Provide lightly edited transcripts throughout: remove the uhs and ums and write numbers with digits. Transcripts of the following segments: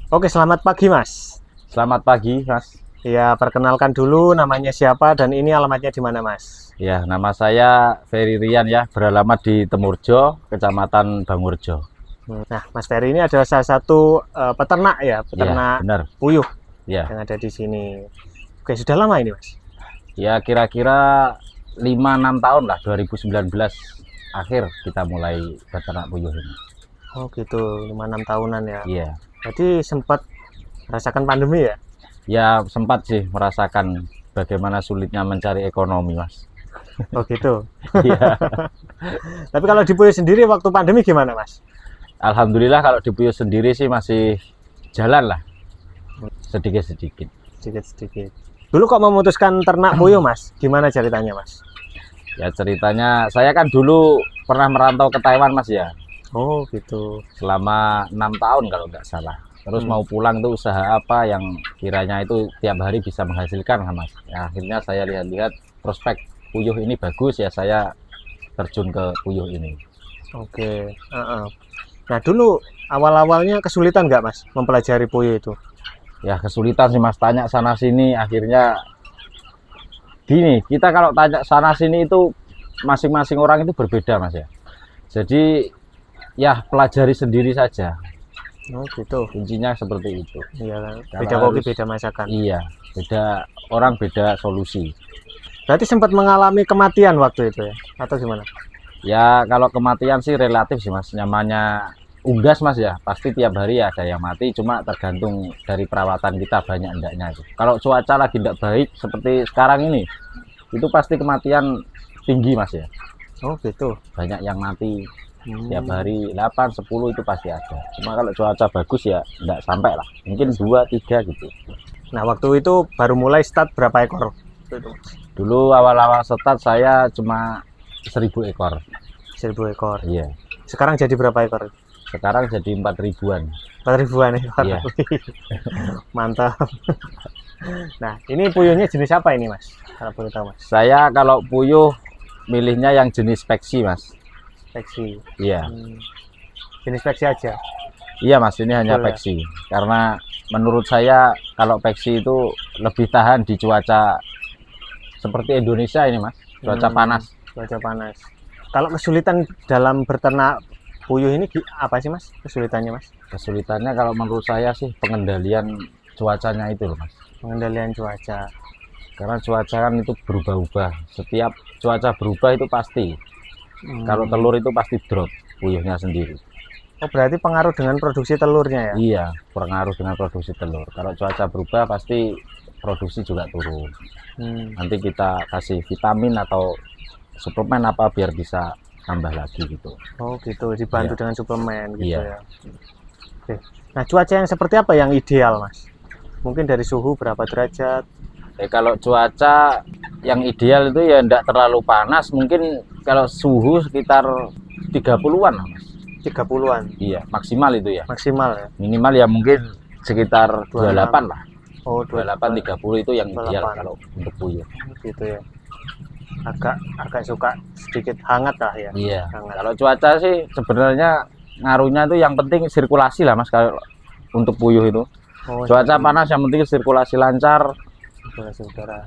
Oke, selamat pagi Mas. Selamat pagi, Mas. Ya, perkenalkan dulu namanya siapa dan ini alamatnya di mana Mas? Ya, nama saya Ferry Rian ya, beralamat di Temurjo, Kecamatan Bangurjo. Nah, Mas Ferry ini adalah salah satu peternak ya, Ya, peternak benar. puyuh Ya, yang ada di sini. Oke, sudah lama ini Mas? ya kira-kira 5-6 tahun lah, 2019 akhir kita mulai beternak puyuh ini. Oh gitu, 5-6 tahunan ya. Iya, Jadi sempat merasakan pandemi ya? ya sempat sih merasakan bagaimana sulitnya mencari ekonomi, Mas. Oh gitu. Iya, Tapi kalau di puyuh sendiri waktu pandemi gimana Mas? Alhamdulillah kalau di puyuh sendiri sih masih jalan lah, sedikit-sedikit. Sedikit-sedikit. Dulu kok memutuskan ternak puyuh Mas? Gimana ceritanya Mas? Ya ceritanya, saya kan dulu pernah merantau ke Taiwan, Mas ya. Oh gitu. Selama 6 tahun kalau nggak salah. Terus mau pulang tuh usaha apa yang kiranya itu tiap hari bisa menghasilkan, Mas. Ya, akhirnya saya lihat-lihat prospek puyuh ini bagus ya, saya terjun ke puyuh ini. Oke. Nah dulu awal-awalnya kesulitan nggak Mas mempelajari puyuh itu? Ya kesulitan sih Mas, tanya sana sini, akhirnya gini, kita kalau tanya sana sini itu masing-masing orang itu berbeda Mas ya. Jadi ya pelajari sendiri saja. Oh gitu. Kuncinya seperti itu. Iya kan. Karena Beda kopi, harus- beda masakan. Iya, beda orang beda solusi. Berarti sempat mengalami kematian waktu itu ya? Atau gimana? Ya kalau kematian sih relatif sih Mas, namanya unggas Mas ya, pasti tiap hari ada yang mati, cuma tergantung dari perawatan kita banyak enggaknya itu. Kalau cuaca lagi tidak baik seperti sekarang ini, itu pasti kematian tinggi Mas ya, Oh gitu. banyak yang mati tiap hari 8-10 itu pasti ada. Cuma kalau cuaca bagus ya enggak sampai lah, mungkin 2-3 gitu. Nah waktu itu baru mulai start berapa ekor? Itu, Mas. Dulu awal-awal start saya cuma 1000 ekor. 1000 ekor. Iya. Sekarang jadi berapa ekor? Sekarang jadi 4000-an. 4.000-an ekor. Iya. Mantap. Nah ini puyuhnya jenis apa ini Mas? Kalau boleh tahu Mas. Saya kalau puyuh milihnya yang jenis peksi Mas. Peksi. Iya. Jenis peksi aja. Iya Mas, ini hanya Betul ya? peksi. Karena menurut saya kalau peksi itu lebih tahan di cuaca seperti Indonesia ini Mas. Cuaca panas. Cuaca panas. Kalau kesulitan dalam beternak puyuh ini apa sih Mas? Kesulitannya Mas? Kesulitannya kalau menurut saya sih pengendalian cuacanya itu loh Mas. Pengendalian cuaca. Karena cuaca kan itu berubah-ubah. Setiap cuaca berubah itu pasti. Kalau telur itu pasti drop puyuhnya sendiri. Oh berarti pengaruh dengan produksi telurnya ya? Iya, pengaruh dengan produksi telur. Kalau cuaca berubah pasti produksi juga turun. Nanti kita kasih vitamin atau suplemen apa biar bisa tambah lagi gitu. Oh gitu, dibantu Iya. dengan suplemen gitu Iya. ya. Oke. Nah cuaca yang seperti apa yang ideal Mas? Mungkin dari suhu berapa derajat? Kalau cuaca yang ideal itu ya enggak terlalu panas, mungkin kalau suhu sekitar 30-an lah, Mas. 30-an Iya, maksimal itu ya. maksimal ya? Minimal ya mungkin sekitar 28 lah. Oh 28 30 itu yang ideal 28. kalau untuk puyuh. Gitu ya. Agak suka sedikit hangat lah ya. Iya. Hangat. Kalau cuaca sih sebenarnya ngaruhnya itu yang penting sirkulasi lah Mas kalau untuk puyuh itu. Oh, Cuaca seperti panas yang penting sirkulasi lancar sirkulasi udara.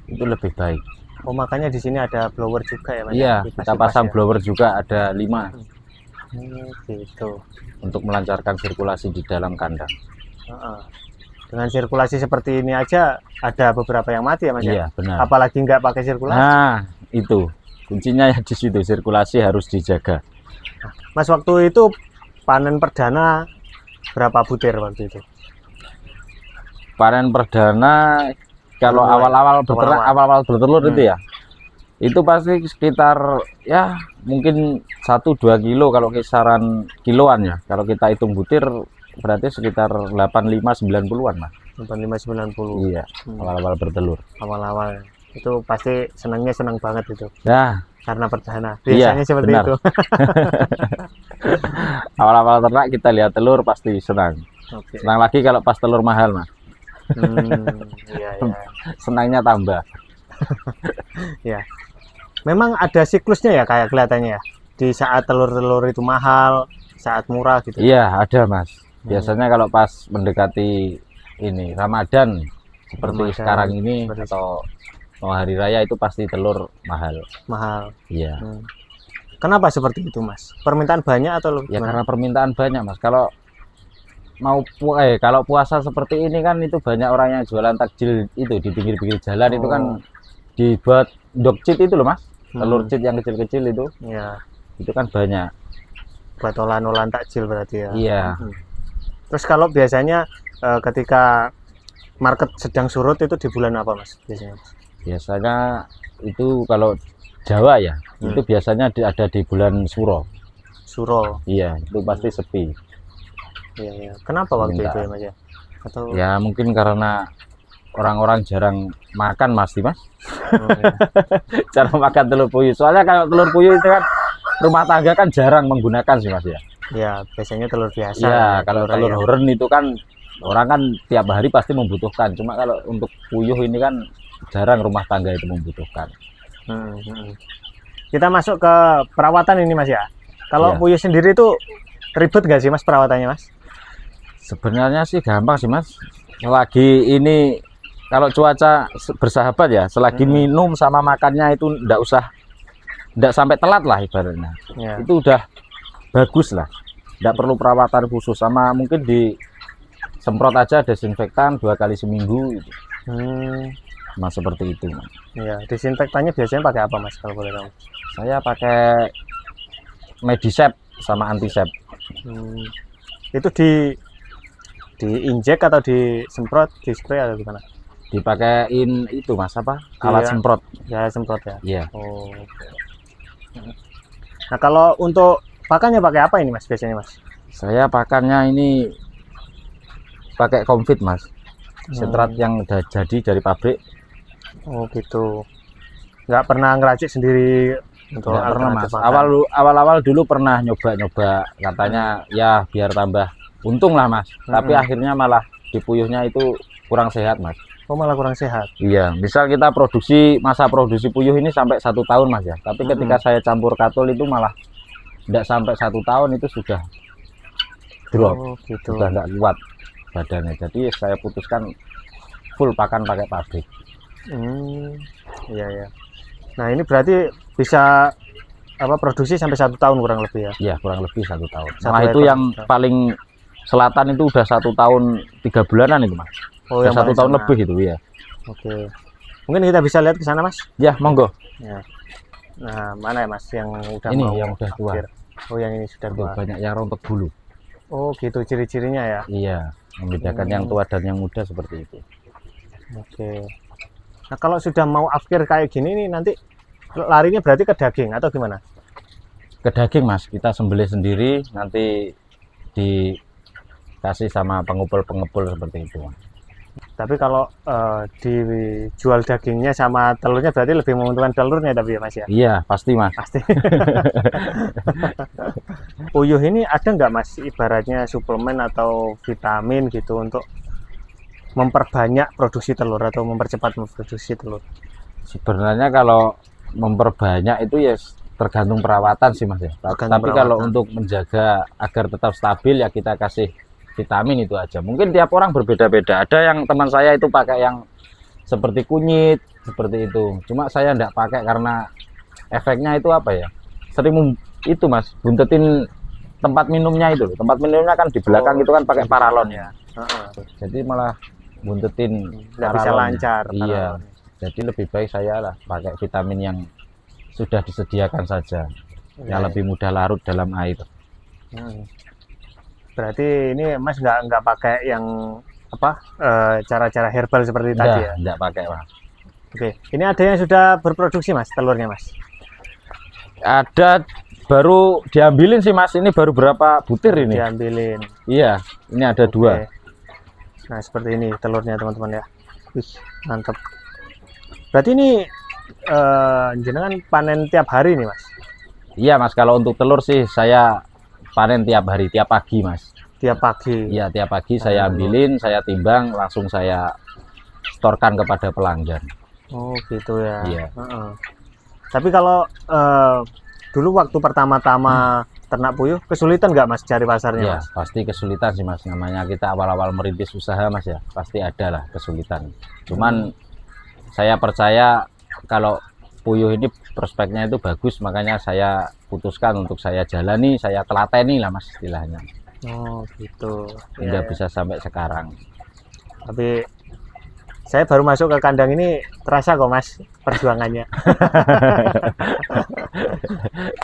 itu lebih baik. Oh makanya di sini ada blower juga ya Mas? Iya, Kipas- kita kipas pasang ya? blower juga ada 5 Gitu. untuk melancarkan sirkulasi di dalam kandang. Heeh. Dengan sirkulasi seperti ini aja ada beberapa yang mati ya Mas ya? Iya, benar. Apalagi nggak pakai sirkulasi. Nah, itu kuncinya ya di situ, sirkulasi harus dijaga. Mas waktu itu panen perdana berapa butir waktu itu? Panen perdana kalau Mulai. awal-awal beternak, awal-awal bertelur itu ya. Itu pasti sekitar ya mungkin 1-2 kilo kalau kisaran kiloan ya. Kalau kita hitung butir berarti sekitar 85-90-an Mas. 85-90 Iya, awal-awal bertelur. awal-awal. Itu pasti senangnya senang banget itu Nah, karena perdana. Iya, Biasanya seperti benar. itu. awal-awal ternak kita lihat telur pasti senang. Oke. Senang lagi kalau pas telur mahal Mas. Iya, iya. Senangnya tambah. Ya. Memang ada siklusnya ya kayak kelihatannya ya. Di saat telur-telur itu mahal, saat murah gitu. Iya, ada Mas. Biasanya kalau pas mendekati ini Ramadan seperti Ramadan, sekarang ini seperti atau mau hari raya itu pasti telur mahal. mahal. Iya. Kenapa seperti itu, Mas? Permintaan banyak atau Ya gimana? karena permintaan banyak, Mas. Kalau kalau puasa seperti ini kan itu banyak orang yang jualan takjil itu di pinggir-pinggir jalan itu kan dibuat dogcit itu loh, Mas. Telur cit yang kecil-kecil itu. Ya, Itu kan banyak. buat olahan-olahan takjil berarti ya. Iya. Terus kalau biasanya ketika market sedang surut itu di bulan apa, Mas? Biasanya. Biasanya itu kalau Jawa ya, itu biasanya ada di bulan Suro. Suro. Iya, itu pasti sepi. Iya, iya. Kenapa waktu itu ya, Mas ya? Atau Ya mungkin karena orang-orang jarang makan Mas. iya. Jarang makan telur puyuh. Soalnya kalau telur puyuh itu kan rumah tangga kan jarang menggunakan sih Mas ya. Ya, biasanya telur biasa. Iya, ya, kalau telur ayam. horen itu kan orang kan tiap hari pasti membutuhkan. Cuma kalau untuk puyuh ini kan jarang rumah tangga itu membutuhkan. Kita masuk ke perawatan ini, Mas ya. Kalau Iya. puyuh sendiri itu ribet nggak sih, Mas, perawatannya, Mas? Sebenarnya sih gampang sih Mas. Selagi ini kalau cuaca bersahabat ya, selagi minum sama makannya itu ndak sampai telat lah ibaratnya. Ya. Itu udah bagus lah. Ndak perlu perawatan khusus, sama mungkin disemprot aja desinfektan 2 kali seminggu gitu. Mas seperti itu. Ya, disinfektannya biasanya pakai apa, Mas, kalau boleh tahu? Saya pakai Medisep sama Antisep. Itu diinjek atau disemprot, di spray atau gimana? Dipakein itu Mas apa? Alat Iya. semprot. Ya, semprot ya. Iya. Oh. Nah, kalau untuk pakannya pakai apa ini, Mas, biasanya, Mas? Saya pakannya ini pakai Comfit Mas. Sentrat yang udah jadi dari pabrik. Oh, gitu. Nggak pernah ngeracik sendiri untuk Nggak pernah Mas. alternatif makan? Awal-awal dulu pernah nyoba katanya ya biar tambah untung lah Mas. Tapi akhirnya malah di puyuhnya itu kurang sehat Mas. Oh, malah kurang sehat. Iya, misal kita masa produksi puyuh ini sampai 1 tahun Mas ya. Tapi ketika saya campur katul itu malah tidak sampai 1 tahun itu sudah drop, Oh, gitu. sudah nggak kuat badannya. Jadi saya putuskan full pakan pakai pabrik. Iya, ya. Nah, ini berarti bisa produksi sampai 1 tahun kurang lebih ya? Iya, kurang lebih 1 tahun. Satu Nah itu ekor. yang paling selatan itu udah 1 tahun 3 bulanan itu Mas. Oh, Udah yang 1 paling tahun sana. lebih itu ya. Oke. Mungkin kita bisa lihat ke sana, Mas? Ya monggo. Ya. Nah, mana ya, Mas, yang udah Ini mau yang udah tua. akhir? Oh, yang ini sudah Tuh, tua. banyak yang rontok bulu. Oh, gitu ciri-cirinya ya. Iya, membedakan yang tua dan yang muda seperti itu. Oke. Nah, kalau sudah mau akhir kayak gini nih, nanti larinya berarti ke daging atau gimana? Ke daging Mas, kita sembelih sendiri, nanti dikasih sama pengepul-pengepul seperti itu Mas. Tapi kalau dijual dagingnya sama telurnya berarti lebih menguntungkan telurnya tapi ya, Mas ya? Iya, pasti Mas. Pasti. Puyuh ini ada nggak, Mas, ibaratnya suplemen atau vitamin gitu untuk memperbanyak produksi telur atau mempercepat produksi telur? Sebenarnya kalau memperbanyak itu ya tergantung perawatan sih Mas ya. Tergantung Tapi kalau perawatan. untuk menjaga agar tetap stabil ya kita kasih vitamin itu aja. Mungkin tiap orang berbeda-beda. Ada yang teman saya itu pakai yang seperti kunyit, seperti itu. Cuma saya enggak pakai karena efeknya itu apa ya? Sering itu Mas, buntetin tempat minumnya itu. Tempat minumnya kan di belakang itu kan pakai paralon ya. Jadi malah buntetin Nggak bisa paralonnya. lancar. Iya. Jadi lebih baik saya lah pakai vitamin yang sudah disediakan saja, yang lebih mudah larut dalam air. Berarti ini Mas nggak pakai yang cara-cara herbal seperti tadi ya? Enggak pakai Mas. Oke, ini ada yang sudah berproduksi Mas telurnya Mas? Ada baru diambilin sih Mas, ini baru berapa butir ini? Diambilin. Iya, ini ada 2. Oke. Nah, seperti ini telurnya teman-teman ya. Wih, mantap. Berarti ini jenengan panen tiap hari nih Mas? Iya Mas, kalau untuk telur sih saya panen tiap hari, tiap pagi Mas. Tiap pagi? Iya, tiap pagi saya ambilin, saya timbang, langsung saya setorkan kepada pelanggan. Oh gitu ya. Iya. Tapi kalau dulu waktu pertama-tama ternak puyuh kesulitan nggak Mas cari pasarnya Ya, Mas? pasti kesulitan sih Mas. Namanya kita awal-awal merintis usaha Mas ya, pasti ada lah kesulitan. Cuman saya percaya kalau puyuh ini prospeknya itu bagus, makanya saya putuskan untuk saya jalani, saya telateni lah Mas istilahnya. Oh gitu. Hingga Ya, ya. bisa sampai sekarang. Tapi saya baru masuk ke kandang ini terasa kok Mas perjuangannya.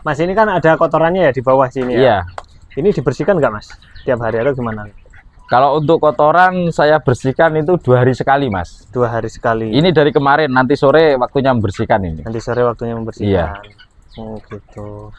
Mas ini kan ada kotorannya ya di bawah sini ya. Iya. Ini dibersihkan nggak Mas? Tiap hari atau gimana? Kalau untuk kotoran saya bersihkan itu 2 hari sekali Mas. 2 hari sekali. Ini dari kemarin, nanti sore waktunya membersihkan ini. Nanti sore waktunya Iya. membersihkan. Oh gitu.